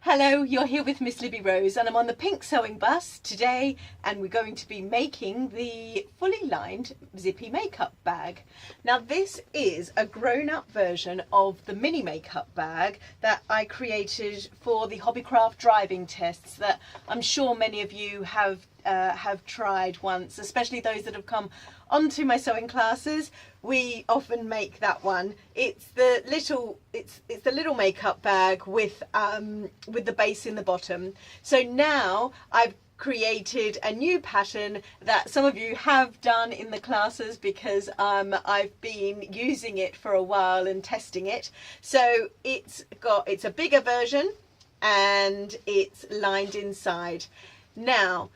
Hello, you're here with Miss Libby Rose and I'm on the pink sewing bus today and we're going to be making the fully lined Zippy makeup bag. Now this is a grown-up version of the mini makeup bag that I created for the Hobbycraft driving tests that I'm sure many of you have tried once, especially those that have come onto my sewing classes. We often make that one. It's the little makeup bag with the base in the bottom. So now I've created a new pattern that some of you have done in the classes because I've been using it for a while and testing it. So it's a bigger version and it's lined inside. Now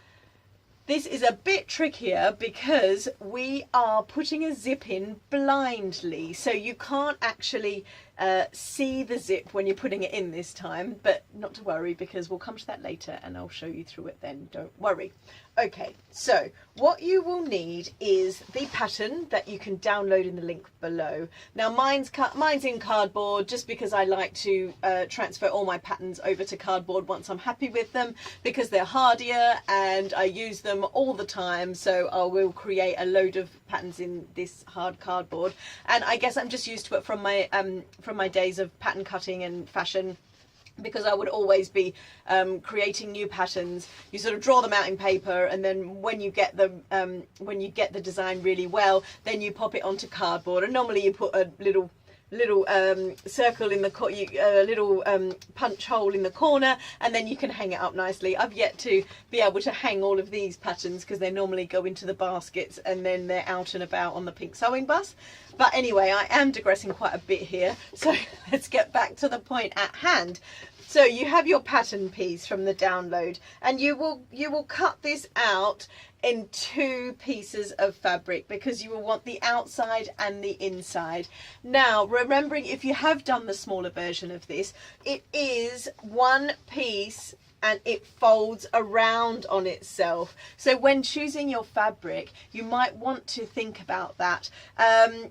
this is a bit trickier because we are putting a zip in blindly, so you can't actually see the zip when you're putting it in this time, but not to worry because we'll come to that later and I'll show you through it then, don't worry. Okay, so what you will need is the pattern that you can download in the link below. Now mine's in cardboard just because I like to transfer all my patterns over to cardboard once I'm happy with them because they're hardier and I use them all the time, so I will create a load of patterns in this hard cardboard. And I guess I'm just used to it from my days of pattern cutting and fashion, because I would always be creating new patterns. You sort of draw them out in paper, and then when you get the design really well, then you pop it onto cardboard, and normally you put a little circle in the little punch hole in the corner, and then you can hang it up nicely. I've yet to be able to hang all of these patterns because they normally go into the baskets and then they're out and about on the pink sewing bus. But anyway, I am digressing quite a bit here, so let's get back to the point at hand. So you have your pattern piece from the download, and you will cut this out in two pieces of fabric because you will want the outside and the inside. Now, remembering if you have done the smaller version of this, it is one piece and it folds around on itself. So when choosing your fabric, you might want to think about that.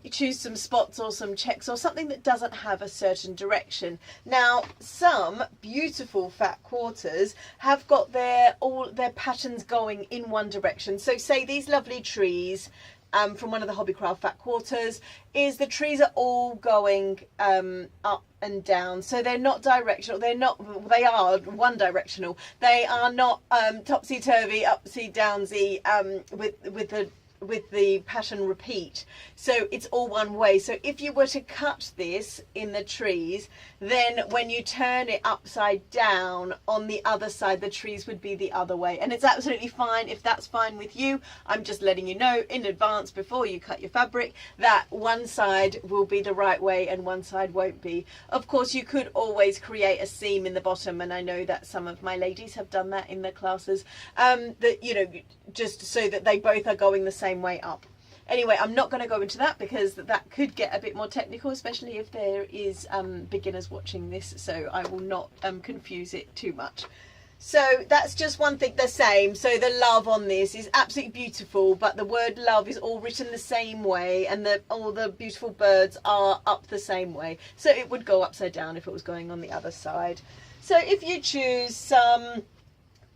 Choose some spots or some checks or something that doesn't have a certain direction. Now, some beautiful fat quarters have got all their patterns going in one direction. So say these lovely trees from one of the Hobbycraft fat quarters, the trees are all going up and down, so they're not directional. They are one directional. They are not topsy-turvy, upsy-downsy with the pattern repeat. So it's all one way. So if you were to cut this in the trees, then when you turn it upside down on the other side, the trees would be the other way. And it's absolutely fine if that's fine with you. I'm just letting you know in advance before you cut your fabric that one side will be the right way and one side won't be. Of course, you could always create a seam in the bottom, and I know that some of my ladies have done that in their classes, that, you know, just so that they both are going the same way up. Anyway, I'm not going to go into that because that could get a bit more technical, especially if there is beginners watching this, so I will not confuse it too much. So that's just one thing, the same. So the love on this is absolutely beautiful, but the word love is all written the same way, and all the beautiful birds are up the same way. So it would go upside down if it was going on the other side. So if you choose some,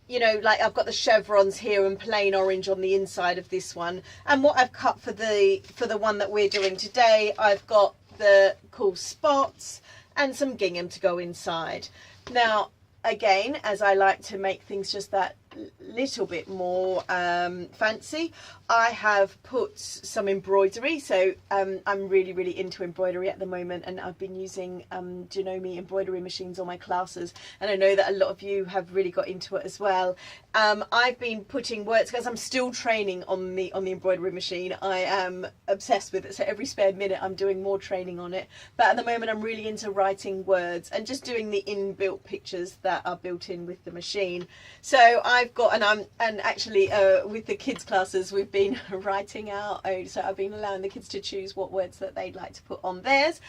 you know, like I've got the chevrons here and plain orange on the inside of this one, and what I've cut for the one that we're doing today, I've got the cool spots and some gingham to go inside. Now again, as I like to make things just that little bit more fancy, I have put some embroidery. So I'm really into embroidery at the moment, and I've been using Janome embroidery machines on my classes, and I know that a lot of you have really got into it as well. I've been putting words, because I'm still training on the embroidery machine. I am obsessed with it, so every spare minute I'm doing more training on it. But at the moment I'm really into writing words and just doing the inbuilt pictures that are built in with the machine. So I've got, and actually with the kids classes we've been writing out, so I've been allowing the kids to choose what words that they'd like to put on theirs.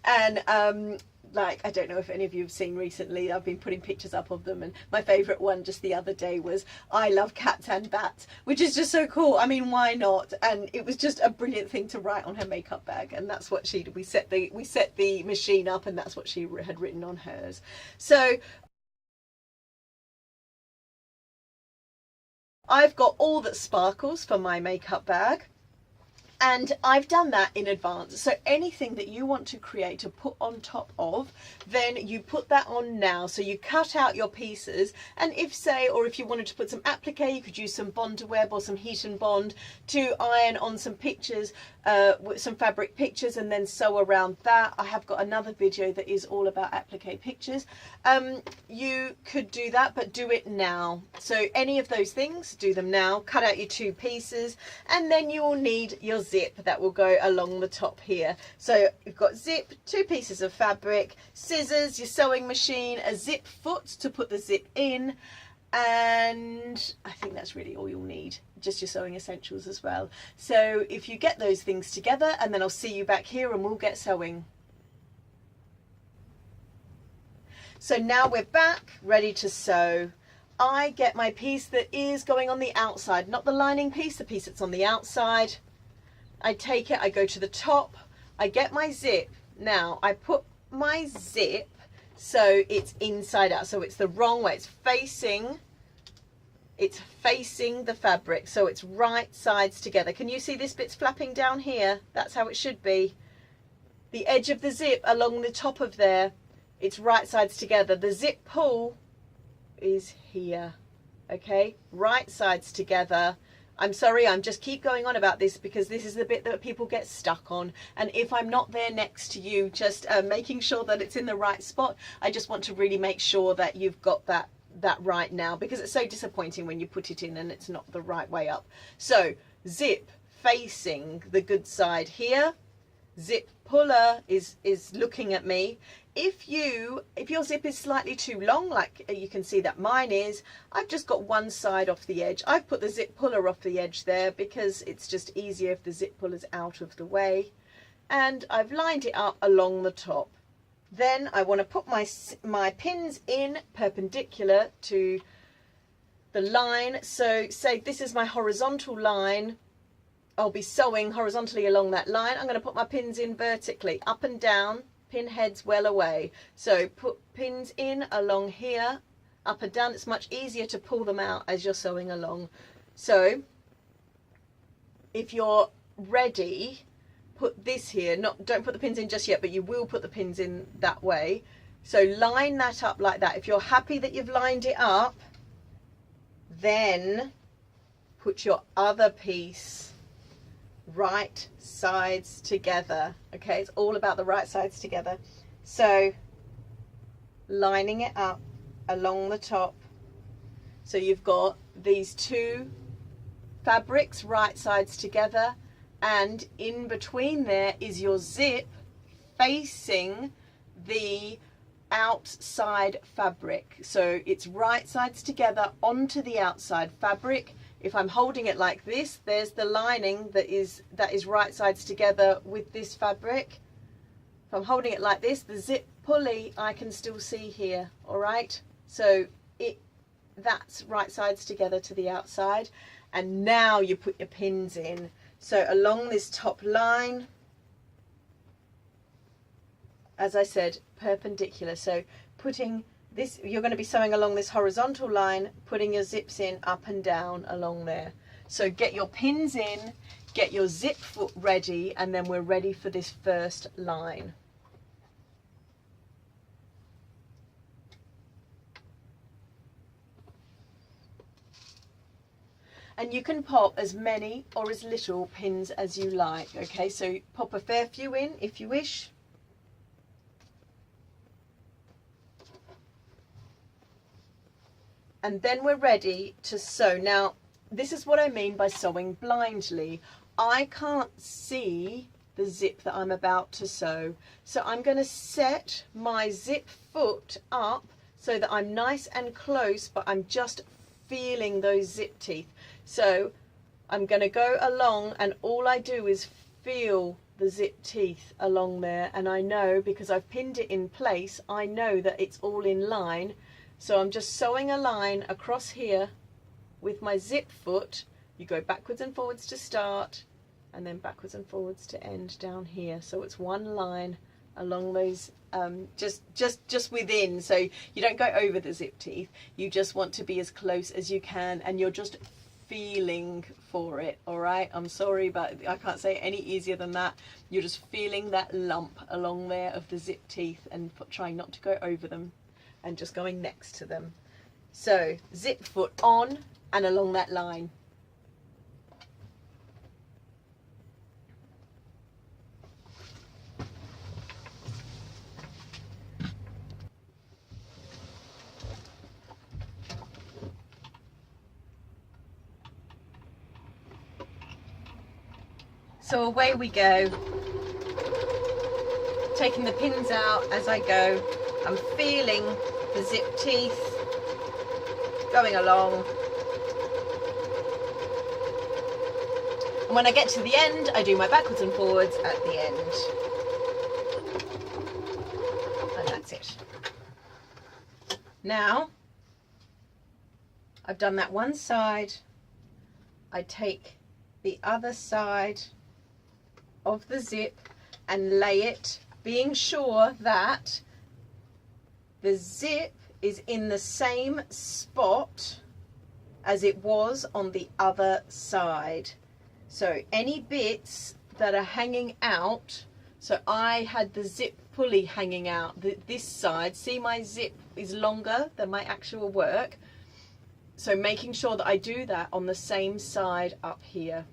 And like, I don't know if any of you have seen recently, I've been putting pictures up of them, and my favourite one just the other day was "I love cats and bats," which is just so cool. I mean, why not? And it was just a brilliant thing to write on her makeup bag, and that's what she did. We set the machine up, and that's what she had written on hers. So I've got all that sparkles for my makeup bag. And I've done that in advance. So anything that you want to create to put on top of, then you put that on now. So you cut out your pieces, and if you wanted to put some applique, you could use some Bond to Web or some Heat and Bond to iron on some pictures, with some fabric pictures, and then sew around that. I have got another video that is all about applique pictures. You could do that, but do it now. So any of those things, do them now. Cut out your 2 pieces, and then you will need your zip that will go along the top here. So you've got zip, 2 pieces of fabric, scissors, your sewing machine, a zip foot to put the zip in, and I think that's really all you'll need. Just your sewing essentials as well. So if you get those things together, and then I'll see you back here and we'll get sewing. So now we're back, ready to sew. I get my piece that is going on the outside, not the lining piece, the piece that's on the outside. I take it, I go to the top, I get my zip. Now I put my zip so it's inside out, so it's the wrong way. It's facing the fabric, so it's right sides together. Can you see this bit's flapping down here? That's how it should be. The edge of the zip along the top of there, it's right sides together. The zip pull is here, okay? Right sides together. I'm sorry, I'm just keep going on about this because this is the bit that people get stuck on. And if I'm not there next to you, just making sure that it's in the right spot, I just want to really make sure that you've got that right now, because it's so disappointing when you put it in and it's not the right way up. So zip facing the good side here. Zip puller is looking at me. If your zip is slightly too long, like you can see that mine is, I've just got one side off the edge. I've put the zip puller off the edge there because it's just easier if the zip puller's out of the way. And I've lined it up along the top. Then I want to put my pins in perpendicular to the line. So say this is my horizontal line. I'll be sewing horizontally along that line. I'm going to put my pins in vertically, up and down, pin heads well away. So put pins in along here, up and down. It's much easier to pull them out as you're sewing along. So if you're ready, put this here. Don't put the pins in just yet, but you will put the pins in that way. So line that up like that. If you're happy that you've lined it up, then put your other piece right sides together. Okay, it's all about the right sides together. So lining it up along the top, so you've got these 2 fabrics right sides together, and in between there is your zip facing the outside fabric. So it's right sides together onto the outside fabric. If I'm holding it like this, there's the lining that is right sides together with this fabric. If I'm holding it like this, the zip pulley I can still see here, all right? So that's right sides together to the outside. And now you put your pins in. So along this top line, as I said, perpendicular. So putting this, you're going to be sewing along this horizontal line, putting your zips in up and down along there. So get your pins in, get your zip foot ready, and then we're ready for this first line. And you can pop as many or as little pins as you like, okay? So pop a fair few in if you wish. And then we're ready to sew. Now, this is what I mean by sewing blindly. I can't see the zip that I'm about to sew. So I'm going to set my zip foot up so that I'm nice and close, but I'm just feeling those zip teeth. So I'm going to go along, and all I do is feel the zip teeth along there. And I know, because I've pinned it in place, I know that it's all in line. So I'm just sewing a line across here with my zip foot. You go backwards and forwards to start, and then backwards and forwards to end down here. So it's one line along those, just within. So you don't go over the zip teeth. You just want to be as close as you can, and you're just feeling for it, all right? I'm sorry, but I can't say it any easier than that. You're just feeling that lump along there of the zip teeth and trying not to go over them and just going next to them. So zip foot on and along that line. So away we go, taking the pins out as I go. I'm feeling the zip teeth going along. And when I get to the end, I do my backwards and forwards at the end. And that's it. Now, I've done that one side. I take the other side of the zip and lay it, being sure that the zip is in the same spot as it was on the other side. So any bits that are hanging out, so I had the zip pulley hanging out this side, see my zip is longer than my actual work, so making sure that I do that on the same side up here.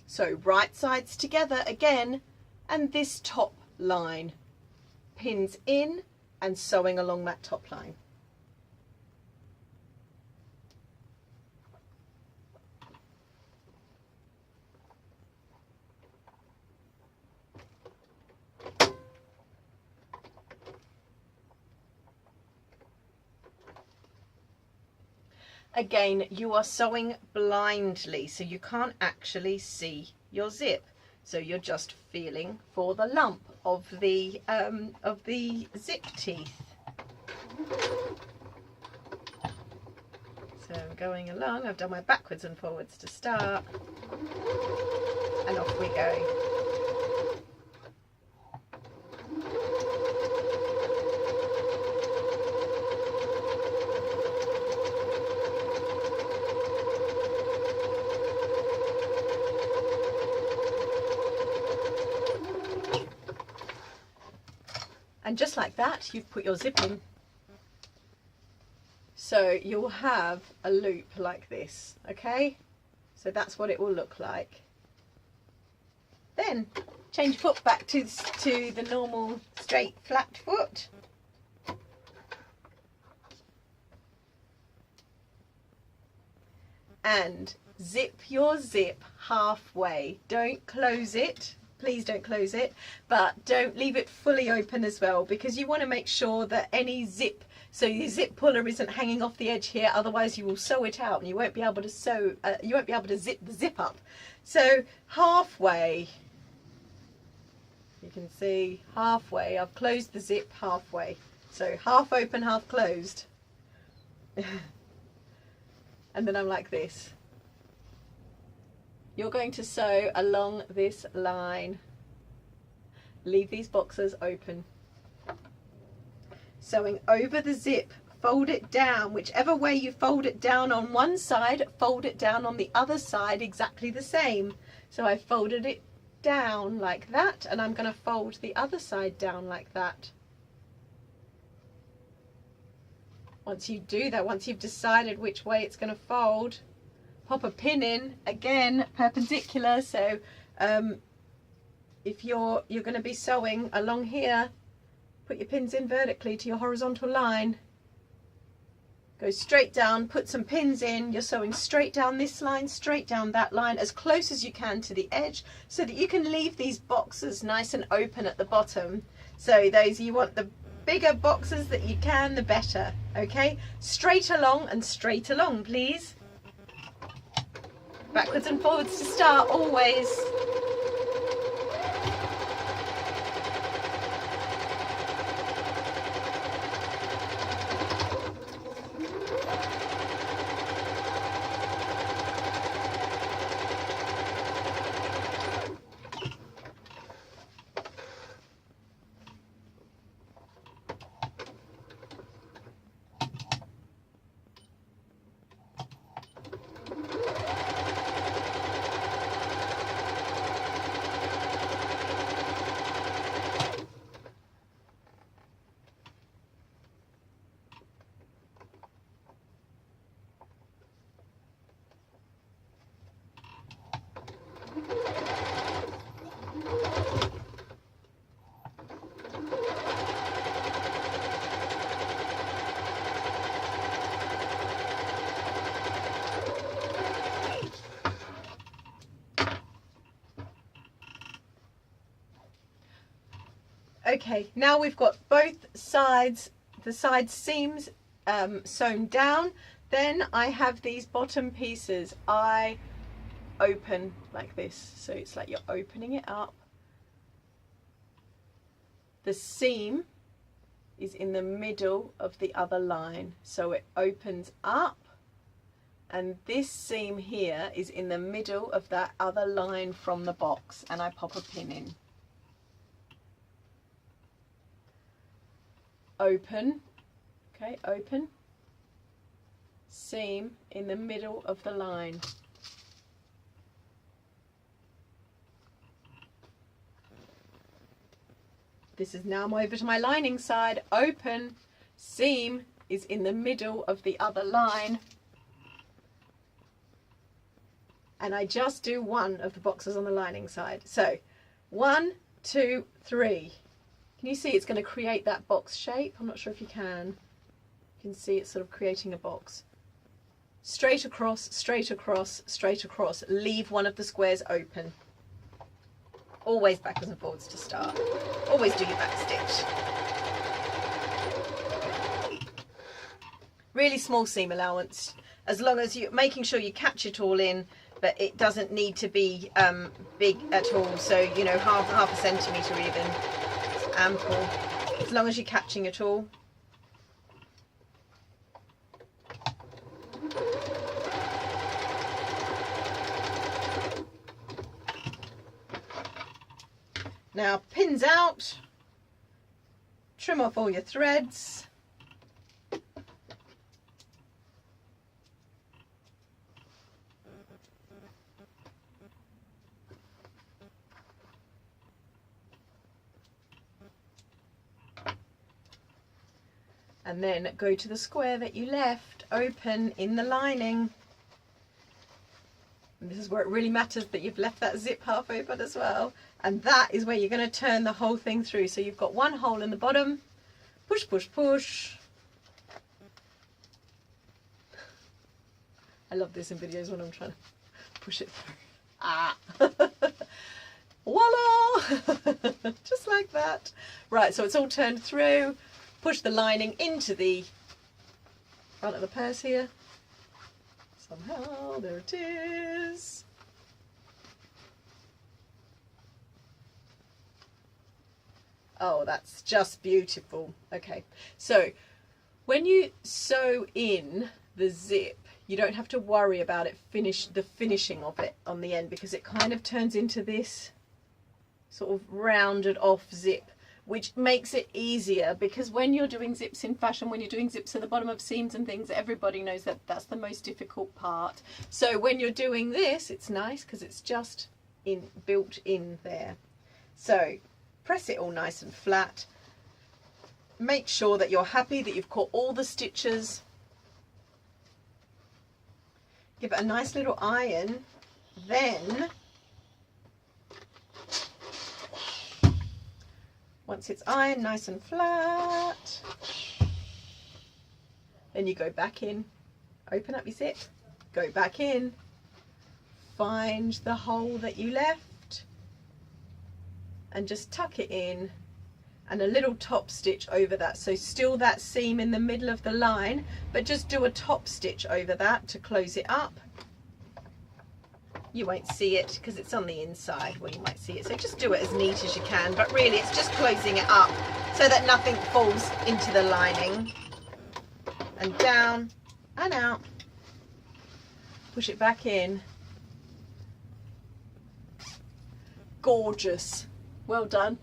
So right sides together again, and this top line, pins in and sewing along that top line. Again, you are sewing blindly, so you can't actually see your zip. So you're just feeling for the lump of the zip teeth. So I'm going along. I've done my backwards and forwards to start, and off we go. And just like that, you've put your zip in. So you'll have a loop like this, okay? So that's what it will look like. Then change foot back to the normal straight flat foot. And zip your zip halfway. Don't close it. Please don't close it, but don't leave it fully open as well, because you want to make sure that any zip, so your zip puller isn't hanging off the edge here, otherwise you will sew it out and you won't be able to sew, you won't be able to zip the zip up. So halfway, you can see halfway, I've closed the zip halfway. So half open, half closed. And then I'm like this. You're going to sew along this line. Leave these boxes open. Sewing over the zip, fold it down. Whichever way you fold it down on one side, fold it down on the other side exactly the same. So I folded it down like that, and I'm going to fold the other side down like that. Once you do that, once you've decided which way it's going to fold, pop a pin in, again perpendicular, so if you're going to be sewing along here, put your pins in vertically to your horizontal line, go straight down, put some pins in, you're sewing straight down this line, straight down that line, as close as you can to the edge, so that you can leave these boxes nice and open at the bottom. So those, you want the bigger boxes that you can, the better, okay? Straight along and straight along, please. Backwards and forwards to start, always. Okay, now we've got both sides, the side seams sewn down. Then I have these bottom pieces. I open like this, so it's like you're opening it up. The seam is in the middle of the other line, so it opens up, and this seam here is in the middle of that other line from the box, and I pop a pin in. Open, okay, open, seam in the middle of the line. This is now over to my lining side. Open, seam is in the middle of the other line. And I just do one of the boxes on the lining side. So 1, 2, 3. Can you see it's going to create that box shape? I'm not sure if you can. You can see it's sort of creating a box. Straight across, straight across, straight across. Leave one of the squares open. Always backwards and forwards to start. Always do your back stitch. Really small seam allowance, as long as you're making sure you catch it all in, but it doesn't need to be big at all. So, you know, half a centimetre even. It's ample, as long as you're catching it all. Now pins out, trim off all your threads. And then go to the square that you left open in the lining. And this is where it really matters that you've left that zip half open as well. And that is where you're going to turn the whole thing through. So you've got one hole in the bottom, push, push, push. I love this in videos when I'm trying to push it through. Ah, voila, just like that. Right, so it's all turned through. Push the lining into the front of the purse here. Somehow, there it is. Oh, that's just beautiful. Okay, so when you sew in the zip, you don't have to worry about it the finishing of it on the end, because it kind of turns into this sort of rounded off zip, which makes it easier, because when you're doing zips in fashion, when you're doing zips at the bottom of seams and things, everybody knows that that's the most difficult part. So when you're doing this, it's nice because it's just built in there. So press it all nice and flat. Make sure that you're happy that you've caught all the stitches. Give it a nice little iron. Then, once it's ironed nice and flat, then you go back in, open up your zip, go back in, find the hole that you left, and just tuck it in, and a little top stitch over that. So still that seam in the middle of the line, but just do a top stitch over that to close it up. You won't see it because it's on the inside. Well, you might see it, so just do it as neat as you can, but really it's just closing it up so that nothing falls into the lining. And down and out, push it back in. Gorgeous. Well done.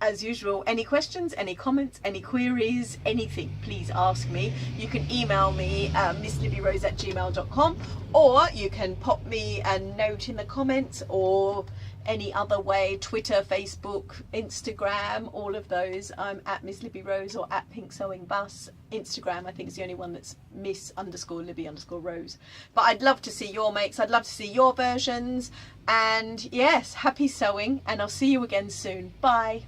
As usual, any questions, any comments, any queries, anything, please ask me. You can email me misslibbyrose@gmail.com, or you can pop me a note in the comments, or any other way, Twitter, Facebook, Instagram, all of those. I'm at Miss Libby Rose or at Pink Sewing Bus. Instagram, I think, is the only one that's Miss_Libby_Rose. But I'd love to see your makes. I'd love to see your versions. And yes, happy sewing, and I'll see you again soon. Bye.